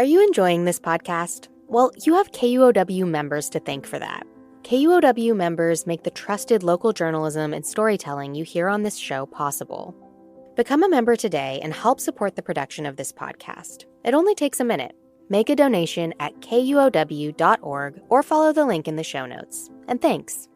Are you enjoying this podcast? Well, you have KUOW members to thank for that. KUOW members make the trusted local journalism and storytelling you hear on this show possible. Become a member today and help support the production of this podcast. It only takes a minute. Make a donation at KUOW.org or follow the link in the show notes. And thanks.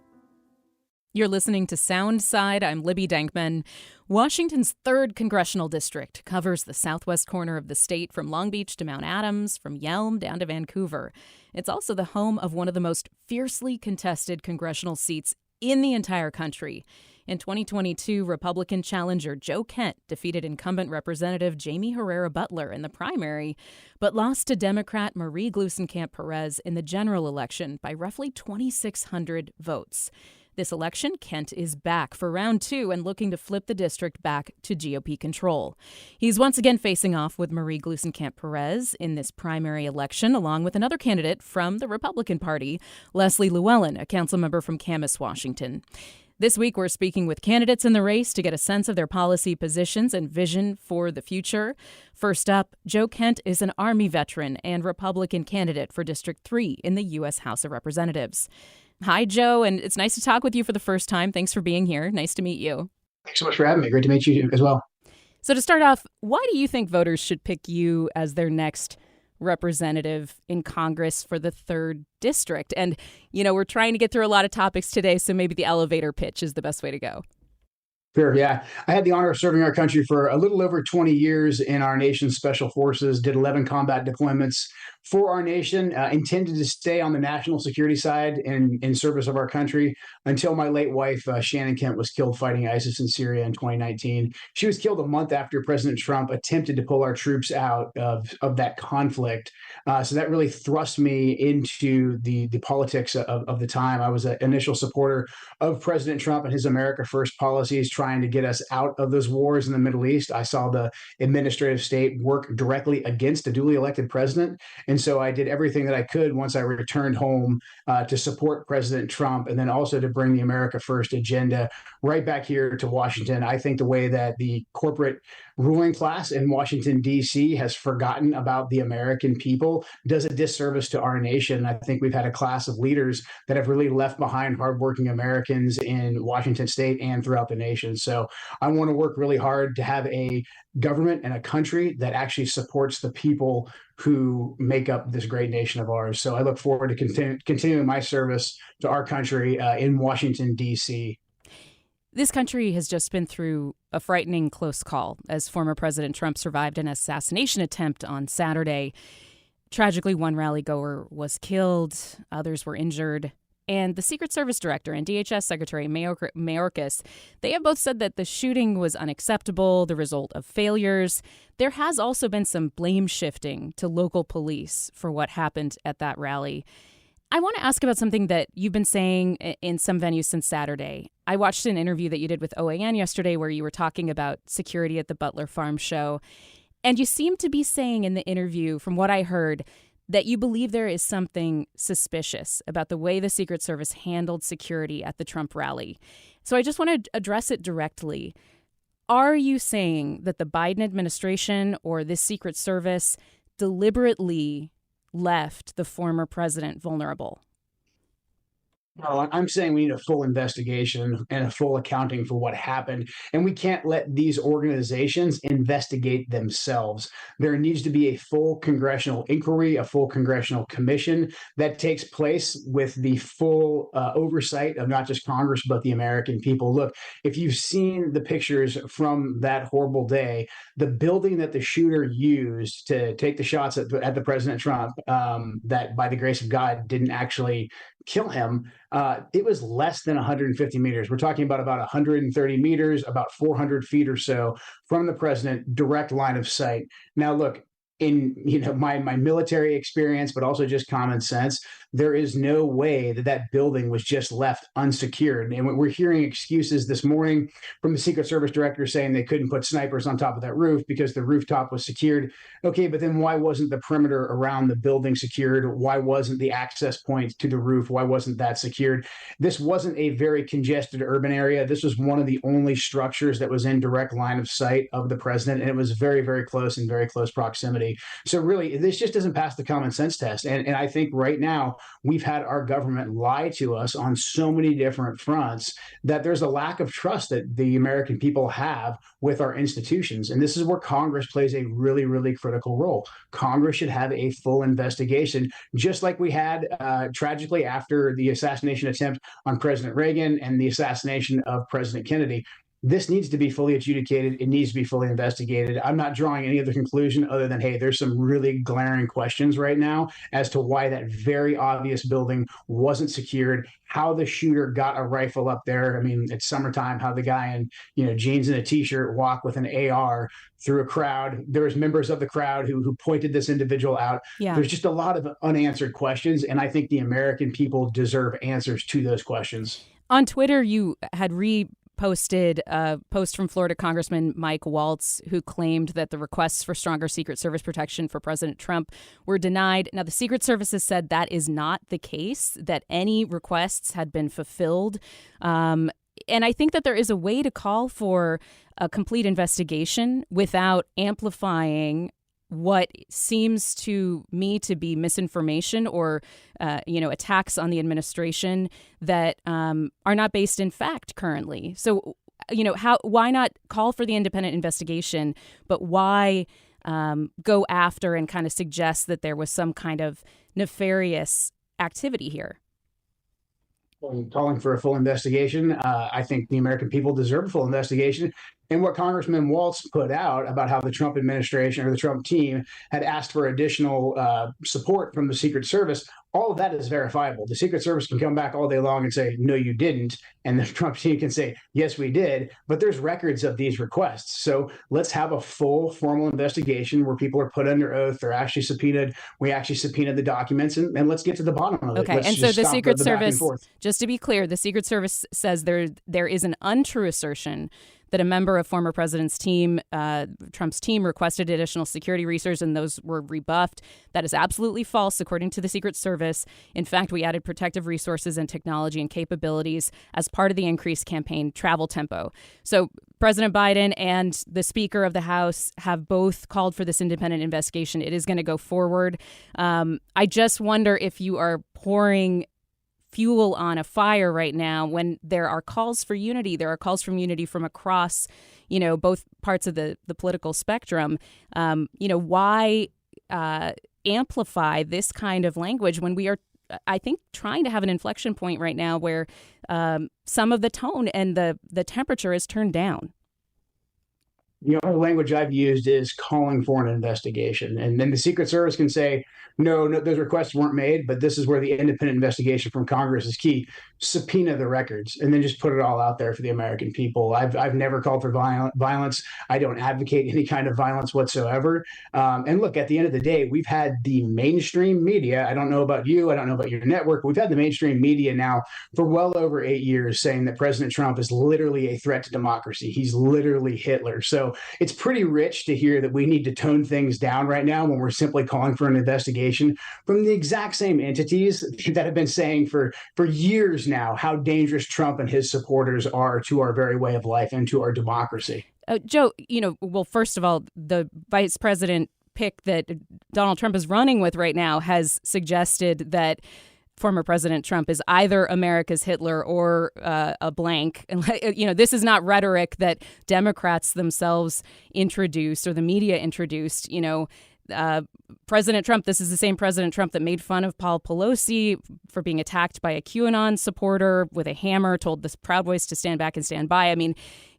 You're listening to Soundside. I'm Libby Dankman. Washington's 3rd Congressional District covers the southwest corner of the state from Long Beach to Mount Adams, from Yelm down to Vancouver. It's also the home of one of the most fiercely contested congressional seats in the entire country. In 2022, Republican challenger Joe Kent defeated incumbent Representative Jaime Herrera Beutler in the primary, but lost to Democrat Marie Gluesenkamp Perez in the general election by roughly 2,600 votes. This election, Kent is back for round 2 and looking to flip the district back to GOP control. He's once again facing off with Marie Gluesenkamp Perez in this primary election, along with another candidate from the Republican Party, Leslie Lewellen, a council member from Camas, Washington. This week, we're speaking with candidates in the race to get a sense of their policy positions and vision for the future. First up, Joe Kent is an Army veteran and Republican candidate for District 3 in the U.S. House of Representatives. Hi, Joe, and it's nice to talk with you for the first time. Thanks for being here. Nice to meet you. Thanks so much for having me. Great to meet you as well. So to start off, why do you think voters should pick you as their next representative in Congress for the 3rd district? And, we're trying to get through a lot of topics today, so maybe the elevator pitch is the best way to go. Sure, yeah. I had the honor of serving our country for a little over 20 years in our nation's special forces, did 11 combat deployments for our nation, intended to stay on the national security side in service of our country until my late wife, Shannon Kent, was killed fighting ISIS in Syria in 2019. She was killed a month after President Trump attempted to pull our troops out of that conflict. So that really thrust me into the politics of the time. I was an initial supporter of President Trump and his America First policies, trying to get us out of those wars in the Middle East. I saw the administrative state work directly against a duly elected president. And so I did everything that I could once I returned home to support President Trump, and then also to bring the America First agenda right back here to Washington. I think the way that the corporate ruling class in Washington, D.C. has forgotten about the American people does a disservice to our nation. I think we've had a class of leaders that have really left behind hardworking Americans in Washington state and throughout the nation. So I want to work really hard to have a government and a country that actually supports the people who make up this great nation of ours. So I look forward to continuing my service to our country in Washington, D.C. This country has just been through a frightening close call as former President Trump survived an assassination attempt on Saturday. Tragically, one rally-goer was killed, others were injured. And the Secret Service Director and DHS Secretary Mayorkas, they have both said that the shooting was unacceptable, the result of failures. There has also been some blame shifting to local police for what happened at that rally. I want to ask about something that you've been saying in some venues since Saturday. I watched an interview that you did with OAN yesterday where you were talking about security at the Beutler Farm show. And you seem to be saying in the interview, from what I heard, that you believe there is something suspicious about the way the Secret Service handled security at the Trump rally. So I just want to address it directly. Are you saying that the Biden administration or this Secret Service deliberately left the former president vulnerable? No, I'm saying we need a full investigation and a full accounting for what happened. And we can't let these organizations investigate themselves. There needs to be a full congressional inquiry, a full congressional commission that takes place with the full oversight of not just Congress, but the American people. Look, if you've seen the pictures from that horrible day, the building that the shooter used to take the shots at the President Trump, that by the grace of God didn't actually kill him, it was less than 150 meters. We're talking about 130 meters, about 400 feet or so from the president, direct line of sight. Now, look, in my military experience, but also just common sense, there is no way that building was just left unsecured. And we're hearing excuses this morning from the Secret Service director saying they couldn't put snipers on top of that roof because the rooftop was secured. Okay, but then why wasn't the perimeter around the building secured? Why wasn't the access point to the roof? Why wasn't that secured? This wasn't a very congested urban area. This was one of the only structures that was in direct line of sight of the president, and it was very, very close, in very close proximity. Kennedy. So really, this just doesn't pass the common sense test. And I think right now we've had our government lie to us on so many different fronts that there's a lack of trust that the American people have with our institutions. And this is where Congress plays a really, really critical role. Congress should have a full investigation, just like we had tragically after the assassination attempt on President Reagan and the assassination of President Kennedy. This needs to be fully adjudicated. It needs to be fully investigated. I'm not drawing any other conclusion other than, hey, there's some really glaring questions right now as to why that very obvious building wasn't secured, how the shooter got a rifle up there. I mean, it's summertime, how the guy in jeans and a t-shirt walk with an AR through a crowd. There's members of the crowd who pointed this individual out. Yeah. There's just a lot of unanswered questions, and I think the American people deserve answers to those questions. On Twitter, you had posted a post from Florida Congressman Mike Waltz, who claimed that the requests for stronger Secret Service protection for President Trump were denied. Now, the Secret Service has said that is not the case, that any requests had been fulfilled. And I think that there is a way to call for a complete investigation without amplifying what seems to me to be misinformation or, attacks on the administration that are not based in fact currently. So, why not call for the independent investigation, but why go after and kind of suggest that there was some kind of nefarious activity here? Calling for a full investigation. I think the American people deserve a full investigation. And what Congressman Waltz put out about how the Trump administration or the Trump team had asked for additional support from the Secret Service, all of that is verifiable. The Secret Service can come back all day long and say, no, you didn't. And the Trump team can say, yes, we did. But there's records of these requests. So let's have a full formal investigation where people are put under oath. They're actually subpoenaed. We actually subpoenaed the documents, and let's get to the bottom of it. Okay. And so the Secret Service, just to be clear, the Secret Service says there is an untrue assertion that a member of former president's team, Trump's team, requested additional security resources, and those were rebuffed. That is absolutely false, according to the Secret Service. In fact, we added protective resources and technology and capabilities as part of the increased campaign travel tempo. So President Biden and the Speaker of the House have both called for this independent investigation. It is going to go forward. I just wonder if you are pouring fuel on a fire right now when there are calls for unity. There are calls from unity from across, both parts of the political spectrum. Why amplify this kind of language when we are, I think, trying to have an inflection point right now where some of the tone and the temperature is turned down? The only language I've used is calling for an investigation. And then the Secret Service can say, no, those requests weren't made, but this is where the independent investigation from Congress is key. Subpoena the records and then just put it all out there for the American people. I've never called for violence. I don't advocate any kind of violence whatsoever. And look, at the end of the day, we've had the mainstream media. I don't know about you. I don't know about your network. We've had the mainstream media now for well over 8 years saying that President Trump is literally a threat to democracy. He's literally Hitler. So it's pretty rich to hear that we need to tone things down right now when we're simply calling for an investigation from the exact same entities that have been saying for years now how dangerous Trump and his supporters are to our very way of life and to our democracy. Joe, well, first of all, the vice president pick that Donald Trump is running with right now has suggested that former President Trump is either America's Hitler or a blank. And, this is not rhetoric that Democrats themselves introduced or the media introduced. President Trump, this is the same President Trump that made fun of Paul Pelosi for being attacked by a QAnon supporter with a hammer, told the Proud Boys to stand back and stand by. I mean,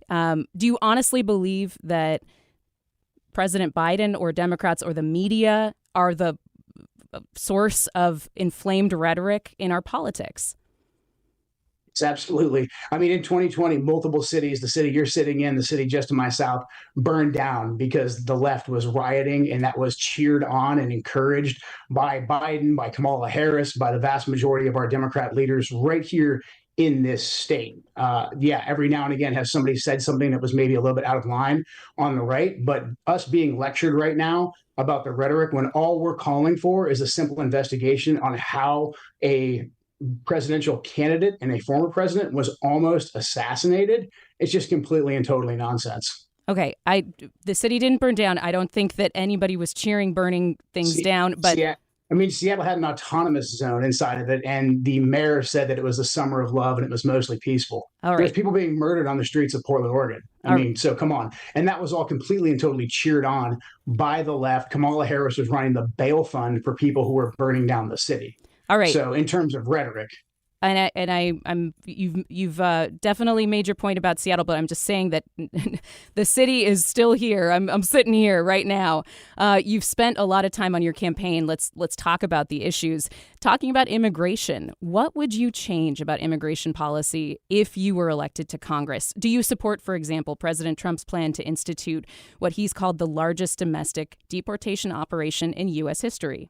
do you honestly believe that President Biden or Democrats or the media are the source of inflamed rhetoric in our politics? It's absolutely. I mean, in 2020, multiple cities, the city you're sitting in, the city just to my south, burned down because the left was rioting, and that was cheered on and encouraged by Biden, by Kamala Harris, by the vast majority of our Democrat leaders right here in this state. Every now and again has somebody said something that was maybe a little bit out of line on the right, but us being lectured right now about the rhetoric when all we're calling for is a simple investigation on how a presidential candidate and a former president was almost assassinated. It's just completely and totally nonsense. Okay, the city didn't burn down. I don't think that anybody was cheering burning things down, but Seattle had an autonomous zone inside of it, and the mayor said that it was the summer of love and it was mostly peaceful. All right. There's people being murdered on the streets of Portland, Oregon. So come on. And that was all completely and totally cheered on by the left. Kamala Harris was running the bail fund for people who were burning down the city. All right. So in terms of rhetoric. You've definitely made your point about Seattle, but I'm just saying that the city is still here. I'm sitting here right now. You've spent a lot of time on your campaign. Let's talk about the issues. Talking about immigration, what would you change about immigration policy if you were elected to Congress? Do you support, for example, President Trump's plan to institute what he's called the largest domestic deportation operation in U.S. history?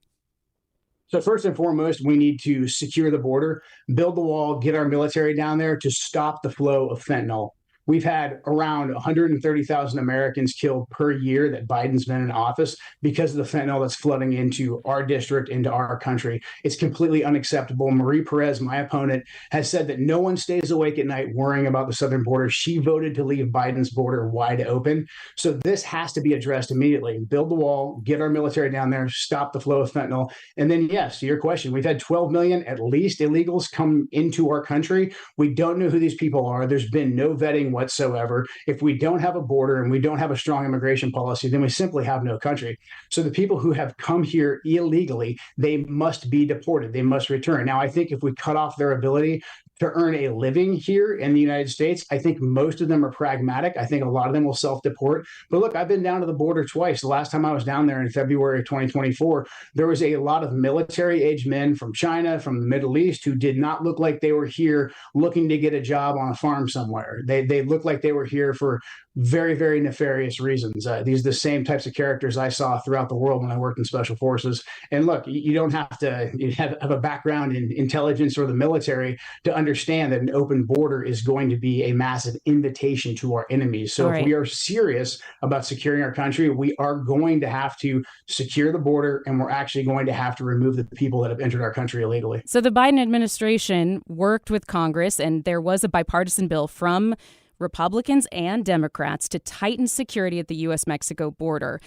So first and foremost, we need to secure the border, build the wall, get our military down there to stop the flow of fentanyl. We've had around 130,000 Americans killed per year that Biden's been in office because of the fentanyl that's flooding into our district, into our country. It's completely unacceptable. Marie Perez, my opponent, has said that no one stays awake at night worrying about the southern border. She voted to leave Biden's border wide open. So this has to be addressed immediately. Build the wall, get our military down there, stop the flow of fentanyl. And then, yes, to your question, we've had 12 million at least illegals come into our country. We don't know who these people are. There's been no vetting whatsoever. If we don't have a border and we don't have a strong immigration policy, then we simply have no country. So the people who have come here illegally, they must be deported. They must return. Now, I think if we cut off their ability to earn a living here in the United States, I think most of them are pragmatic. I think a lot of them will self-deport. But look, I've been down to the border twice. The last time I was down there in February of 2024, there was a lot of military-aged men from China, from the Middle East, who did not look like they were here looking to get a job on a farm somewhere. They looked like they were here for very, very nefarious reasons. These are the same types of characters I saw throughout the world when I worked in special forces. And look, you don't have to have a background in intelligence or the military to understand that an open border is going to be a massive invitation to our enemies. So if we are serious about securing our country, we are going to have to secure the border, and we're actually going to have to remove the people that have entered our country illegally. So the Biden administration worked with Congress, and there was a bipartisan bill from Republicans and Democrats to tighten security at the U.S.-Mexico border.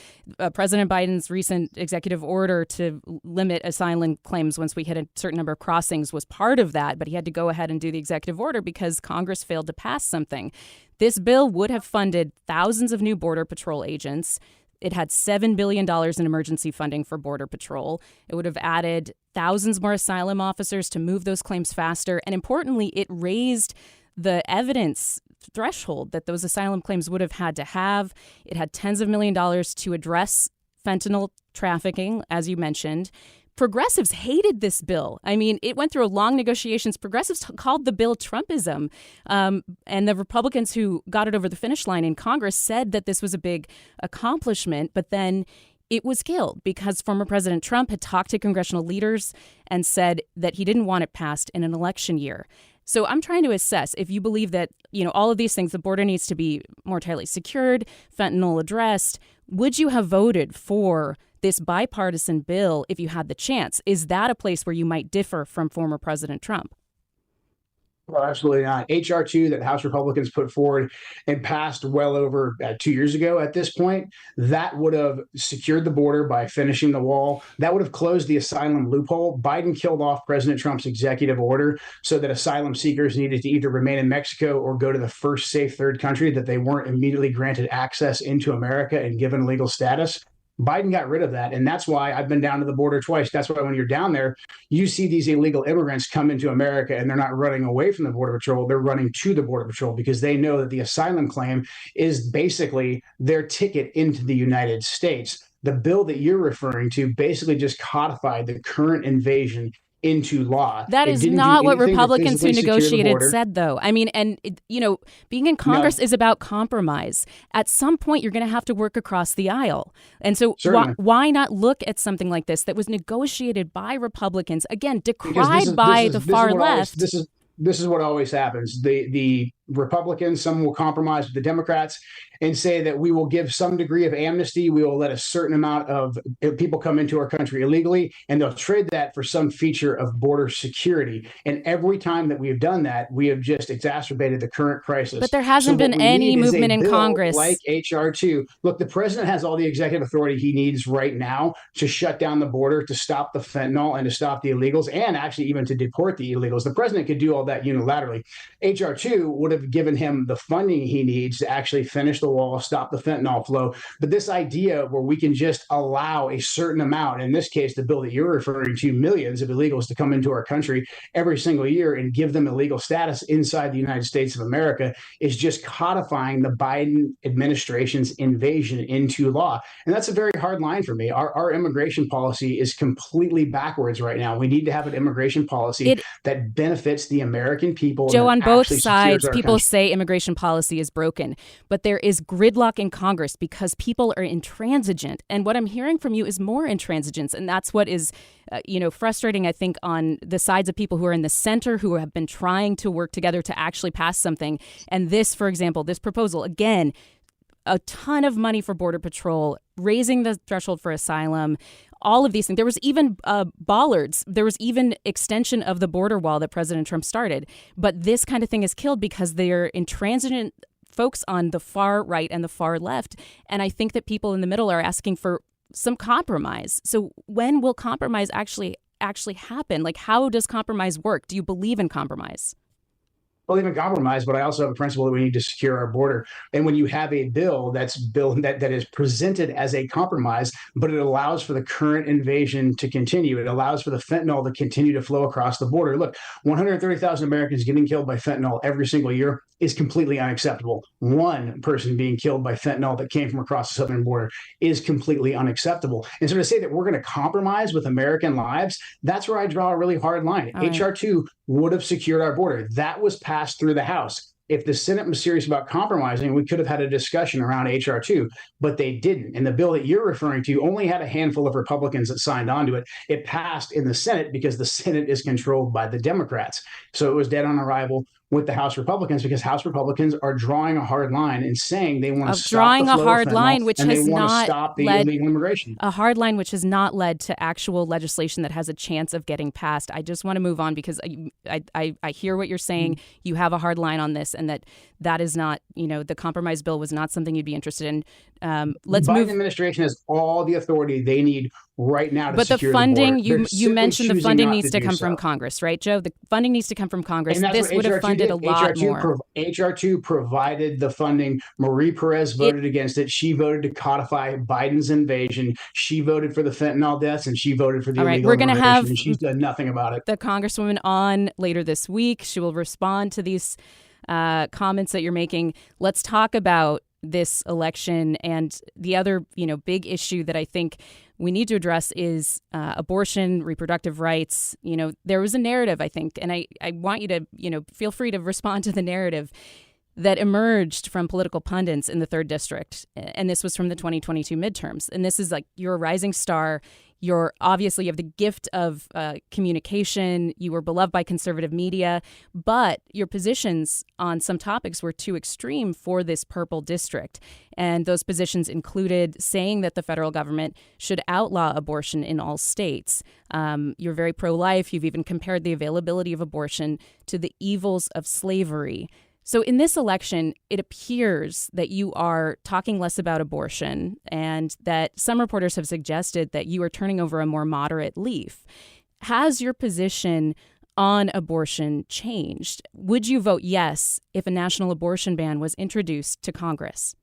President Biden's recent executive order to limit asylum claims once we hit a certain number of crossings was part of that, but he had to go ahead and do the executive order because Congress failed to pass something. This bill would have funded thousands of new Border Patrol agents. It had $7 billion in emergency funding for Border Patrol. It would have added thousands more asylum officers to move those claims faster. And importantly, it raised the evidence threshold that those asylum claims would have had to have. It had tens of $millions of dollars to address fentanyl trafficking, as you mentioned. Progressives hated this bill. I mean, it went through long negotiations. Progressives called the bill Trumpism. And the Republicans who got it over the finish line in Congress said that this was a big accomplishment, but then it was killed because former President Trump had talked to congressional leaders and said that he didn't want it passed in an election year. So I'm trying to assess if you believe that, all of these things, the border needs to be more tightly secured, fentanyl addressed. Would you have voted for this bipartisan bill if you had the chance? Is that a place where you might differ from former President Trump? Well, absolutely not. H.R. 2 that House Republicans put forward and passed well over 2 years ago at this point, that would have secured the border by finishing the wall. That would have closed the asylum loophole. Biden killed off President Trump's executive order so that asylum seekers needed to either remain in Mexico or go to the first safe third country, that they weren't immediately granted access into America and given legal status. Biden got rid of that. And that's why I've been down to the border twice. That's why when you're down there, you see these illegal immigrants come into America and they're not running away from the Border Patrol. They're running to the Border Patrol because they know that the asylum claim is basically their ticket into the United States. The bill that you're referring to basically just codified the current invasion into law. That is not what Republicans who negotiated said, though. I mean, and, being in Congress is about compromise. At some point, you're going to have to work across the aisle. And so why not look at something like this that was negotiated by Republicans, again, decried by the far left? This is what always happens. The Republicans, some will compromise with the Democrats and say that we will give some degree of amnesty. We will let a certain amount of people come into our country illegally, and they'll trade that for some feature of border security. And every time that we have done that, we have just exacerbated the current crisis. But there hasn't been any movement in Congress. Like H.R. 2. Look, the president has all the executive authority he needs right now to shut down the border, to stop the fentanyl, and to stop the illegals, and actually even to deport the illegals. The president could do all that unilaterally. H.R. 2 would have given him the funding he needs to actually finish the wall, stop the fentanyl flow. But this idea where we can just allow a certain amount, in this case, the bill that you're referring to, millions of illegals to come into our country every single year and give them illegal status inside the United States of America, is just codifying the Biden administration's invasion into law. And that's a very hard line for me. Our immigration policy is completely backwards right now. We need to have an immigration policy that benefits the American people. Joe, on both sides, people say immigration policy is broken, but there is gridlock in Congress because people are intransigent. And what I'm hearing from you is more intransigence. And that's what is, frustrating, I think, on the sides of people who are in the center, who have been trying to work together to actually pass something. And this, for example, this proposal, again, a ton of money for Border Patrol, raising the threshold for asylum, all of these things. There was even bollards. There was even extension of the border wall that President Trump started. But this kind of thing is killed because they're intransigent folks on the far right and the far left. And I think that people in the middle are asking for some compromise. So when will compromise actually happen? Like, how does compromise work? Do you believe in compromise? Believe in compromise, but I also have a principle that we need to secure our border. And when you have a bill that is presented as a compromise, but it allows for the current invasion to continue, it allows for the fentanyl to continue to flow across the border. Look, 130,000 Americans getting killed by fentanyl every single year is completely unacceptable. One person being killed by fentanyl that came from across the southern border is completely unacceptable. And so to say that we're going to compromise with American lives, that's where I draw a really hard line. H.R. 2 would have secured our border. That was passed through the House. If the Senate was serious about compromising, we could have had a discussion around H.R. 2, but they didn't. And the bill that you're referring to only had a handful of Republicans that signed on to it. It passed in the Senate because the Senate is controlled by the Democrats. So it was dead on arrival with the House Republicans, because House Republicans are drawing a hard line and saying they want to stop the flow of fentanyl, which and has they want to not stop the led illegal immigration. A hard line which has not led to actual legislation that has a chance of getting passed. I just want to move on because I hear what you're saying. Mm-hmm. You have a hard line on this, and that is not, the compromise bill was not something you'd be interested in. Biden administration has all the authority they need right now to secure the funding, the border. you mentioned the funding needs to come from Congress, right, Joe? The funding needs to come from Congress. This would have funded a lot more. H.R. 2 provided the funding. Marie Perez voted against it. She voted to codify Biden's invasion. She voted for the fentanyl deaths, and she voted for the illegal immigration. We're going to have, and she's done nothing about it. The Congresswoman on later this week. She will respond to these comments that you're making. Let's talk about this election, and the other, big issue that I think we need to address is abortion, reproductive rights. There was a narrative, I think, and I want you to, feel free to respond to the narrative that emerged from political pundits in the 3rd District. And this was from the 2022 midterms. And this is like, you're a rising star. You have the gift of communication. You were beloved by conservative media, but your positions on some topics were too extreme for this purple district. And those positions included saying that the federal government should outlaw abortion in all states. You're very pro-life. You've even compared the availability of abortion to the evils of slavery. So in this election, it appears that you are talking less about abortion, and that some reporters have suggested that you are turning over a more moderate leaf. Has your position on abortion changed? Would you vote yes if a national abortion ban was introduced to Congress?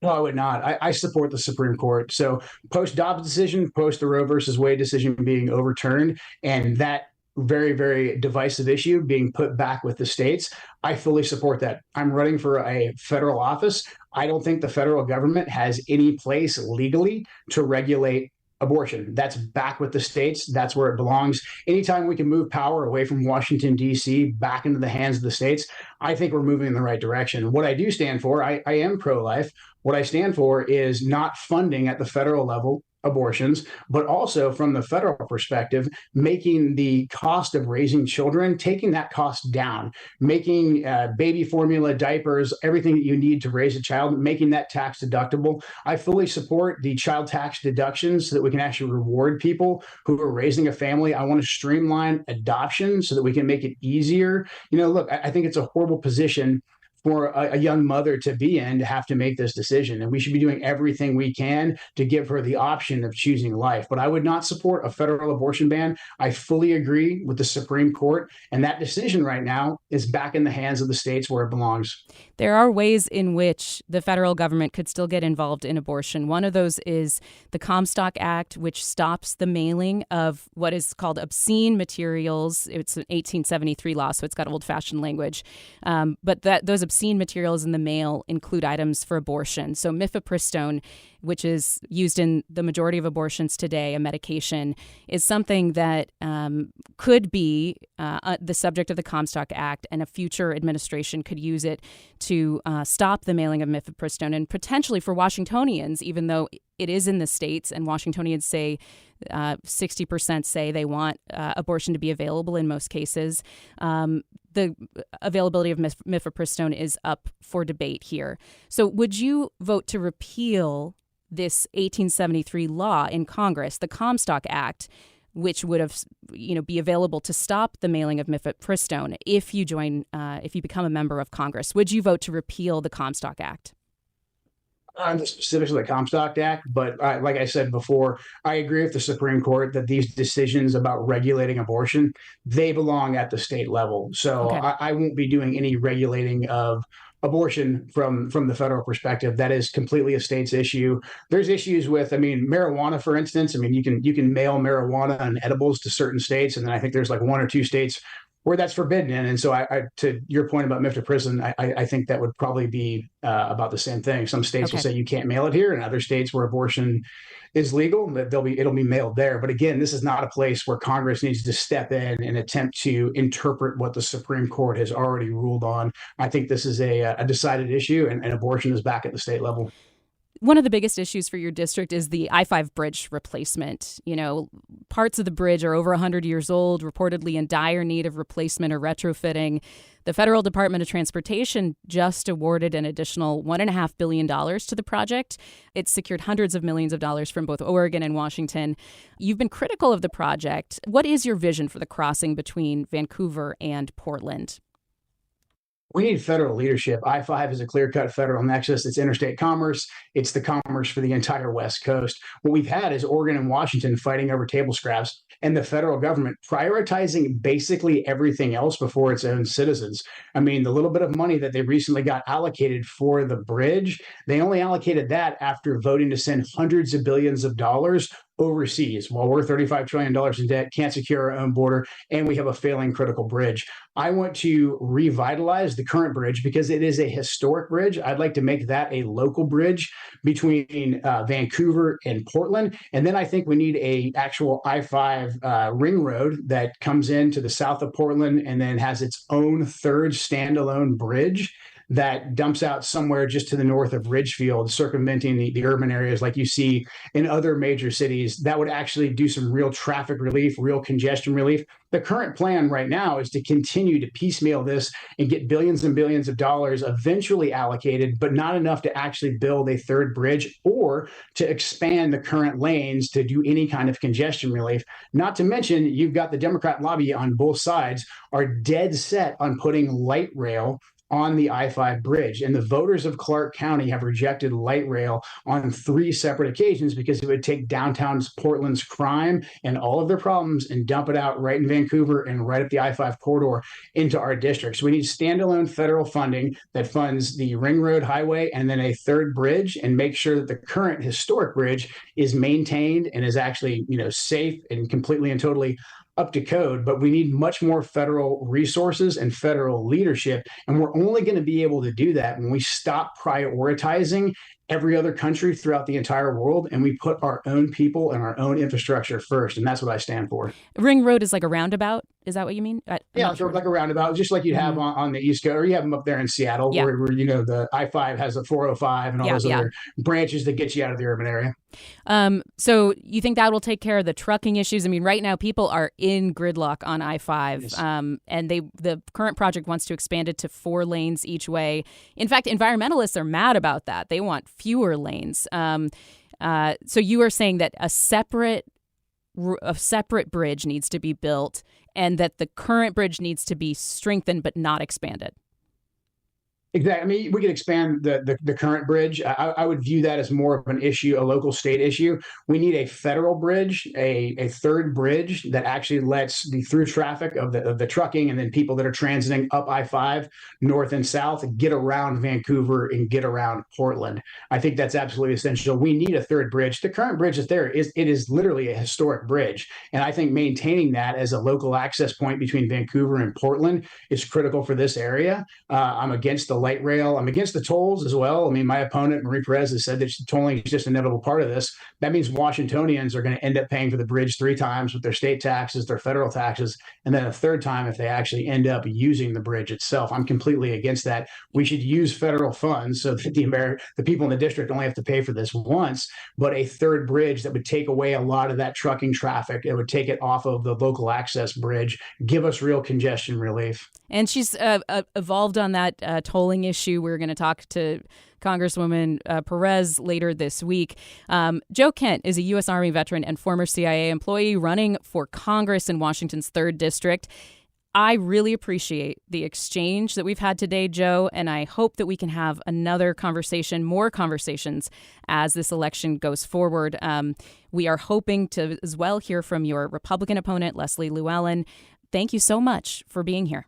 No, I would not. I support the Supreme Court. So post Dobbs decision, post the Roe versus Wade decision being overturned, and that very, very divisive issue being put back with the states, I fully support that. I'm running for a federal office. I don't think the federal government has any place legally to regulate abortion. That's back with the states. That's where it belongs. Anytime we can move power away from Washington, D.C., back into the hands of the states, I think we're moving in the right direction. What I do stand for, I am pro-life. What I stand for is not funding at the federal level abortions, but also from the federal perspective, making the cost of raising children, taking that cost down, making baby formula, diapers, everything that you need to raise a child, making that tax deductible. I fully support the child tax deductions so that we can actually reward people who are raising a family. I want to streamline adoption so that we can make it easier. Look, I think it's a horrible position for a young mother to be in, to have to make this decision. And we should be doing everything we can to give her the option of choosing life. But I would not support a federal abortion ban. I fully agree with the Supreme Court. And that decision right now is back in the hands of the states where it belongs. There are ways in which the federal government could still get involved in abortion. One of those is the Comstock Act, which stops the mailing of what is called obscene materials. It's an 1873 law, so it's got old-fashioned language. But those obscene materials in the mail include items for abortion. So mifepristone, which is used in the majority of abortions today, a medication, is something that could be the subject of the Comstock Act, and a future administration could use it to stop the mailing of mifepristone. And potentially for Washingtonians, even though it is in the states and Washingtonians say 60% say they want abortion to be available in most cases, the availability of mifepristone is up for debate here. So would you vote to repeal this 1873 law in Congress, the Comstock Act, which would have, be available to stop the mailing of mifepristone if you become a member of Congress? Would you vote to repeal the Comstock Act? On the specifics of the Comstock Act, but like I said before, I agree with the Supreme Court that these decisions about regulating abortion, they belong at the state level. So Okay. I won't be doing any regulating of abortion from the federal perspective. That is completely a state's issue. There's issues with, marijuana, for instance. You can mail marijuana and edibles to certain states, and then I think there's like one or two states where that's forbidden. And so I to your point about mifepristone, I think that would probably be about the same thing. Some states will say you can't mail it here, and other states where abortion is legal, it'll be mailed there. But again, this is not a place where Congress needs to step in and attempt to interpret what the Supreme Court has already ruled on. I think this is a decided issue, and abortion is back at the state level. One of the biggest issues for your district is the I-5 bridge replacement. Parts of the bridge are over 100 years old, reportedly in dire need of replacement or retrofitting. The Federal Department of Transportation just awarded an additional $1.5 billion to the project. It's secured hundreds of millions of dollars from both Oregon and Washington. You've been critical of the project. What is your vision for the crossing between Vancouver and Portland? We need federal leadership. I-5 is a clear-cut federal nexus. It's interstate commerce. It's the commerce for the entire West Coast. What we've had is Oregon and Washington fighting over table scraps, and the federal government prioritizing basically everything else before its own citizens. The little bit of money that they recently got allocated for the bridge, they only allocated that after voting to send hundreds of billions of dollars overseas, while we're $35 trillion in debt, can't secure our own border, and we have a failing critical bridge. I want to revitalize the current bridge because it is a historic bridge. I'd like to make that a local bridge between Vancouver and Portland. And then I think we need a actual I-5 ring road that comes into the south of Portland and then has its own third standalone bridge that dumps out somewhere just to the north of Ridgefield, circumventing the urban areas like you see in other major cities. That would actually do some real traffic relief, real congestion relief. The current plan right now is to continue to piecemeal this and get billions and billions of dollars eventually allocated, but not enough to actually build a third bridge or to expand the current lanes to do any kind of congestion relief. Not to mention, you've got the Democrat lobby on both sides are dead set on putting light rail on the I-5 bridge. And the voters of Clark County have rejected light rail on 3 separate occasions because it would take downtown Portland's crime and all of their problems and dump it out right in Vancouver and right up the I-5 corridor into our district. So we need standalone federal funding that funds the Ring Road Highway and then a third bridge, and make sure that the current historic bridge is maintained and is actually, safe and completely and totally up to code. But we need much more federal resources and federal leadership. And we're only going to be able to do that when we stop prioritizing every other country throughout the entire world and we put our own people and our own infrastructure first. And that's what I stand for. Ring Road is like a roundabout. Is that what you mean? I'm Yeah, not sure. like a roundabout, just like you'd have on the East Coast, or you have them up there in Seattle, Yeah. where the I-5 has the 405 and all those other branches that get you out of the urban area. So you think that will take care of the trucking issues? I mean, right now people are in gridlock on I-5, Yes. and the current project wants to expand it to 4 lanes each way. In fact, environmentalists are mad about that. They want fewer lanes. So you are saying that a separate bridge needs to be built, and that the current bridge needs to be strengthened but not expanded. Exactly. I mean, we could expand the current bridge. I would view that as more of an issue, a local state issue. We need a federal bridge, a third bridge that actually lets the through traffic of the trucking and then people that are transiting up I-5 north and south get around Vancouver and get around Portland. I think that's absolutely essential. We need a third bridge. The current bridge is there. It is literally a historic bridge, and I think maintaining that as a local access point between Vancouver and Portland is critical for this area. I'm against the light rail. I'm against the tolls as well. I mean, my opponent, Marie Perez, has said that tolling is just an inevitable part of this. That means Washingtonians are going to end up paying for the bridge 3 times with their state taxes, their federal taxes, and then a third time if they actually end up using the bridge itself. I'm completely against that. We should use federal funds so that the people in the district only have to pay for this once, but a third bridge that would take away a lot of that trucking traffic. It would take it off of the local access bridge, give us real congestion relief. And she's evolved on that tolling issue. We're going to talk to Congresswoman Perez later this week. Joe Kent is a U.S. Army veteran and former CIA employee running for Congress in Washington's 3rd District. I really appreciate the exchange that we've had today, Joe, and I hope that we can have another conversation, more conversations as this election goes forward. We are hoping to as well hear from your Republican opponent, Leslie Lewellen. Thank you so much for being here.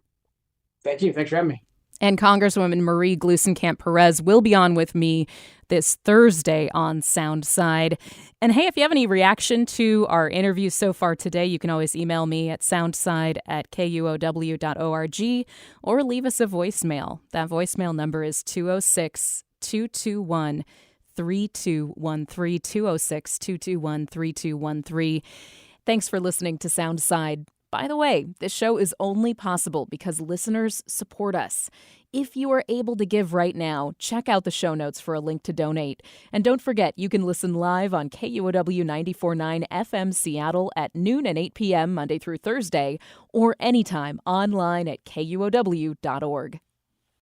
Thank you. Thanks for having me. And Congresswoman Marie Gluesenkamp Perez will be on with me this Thursday on Soundside. And hey, if you have any reaction to our interviews so far today, you can always email me at soundside@kuow.org or leave us a voicemail. That voicemail number is 206-221-3213, 206-221-3213. Thanks for listening to Soundside. By the way, this show is only possible because listeners support us. If you are able to give right now, check out the show notes for a link to donate. And don't forget, you can listen live on KUOW 94.9 FM Seattle at noon and 8 p.m. Monday through Thursday, or anytime online at KUOW.org.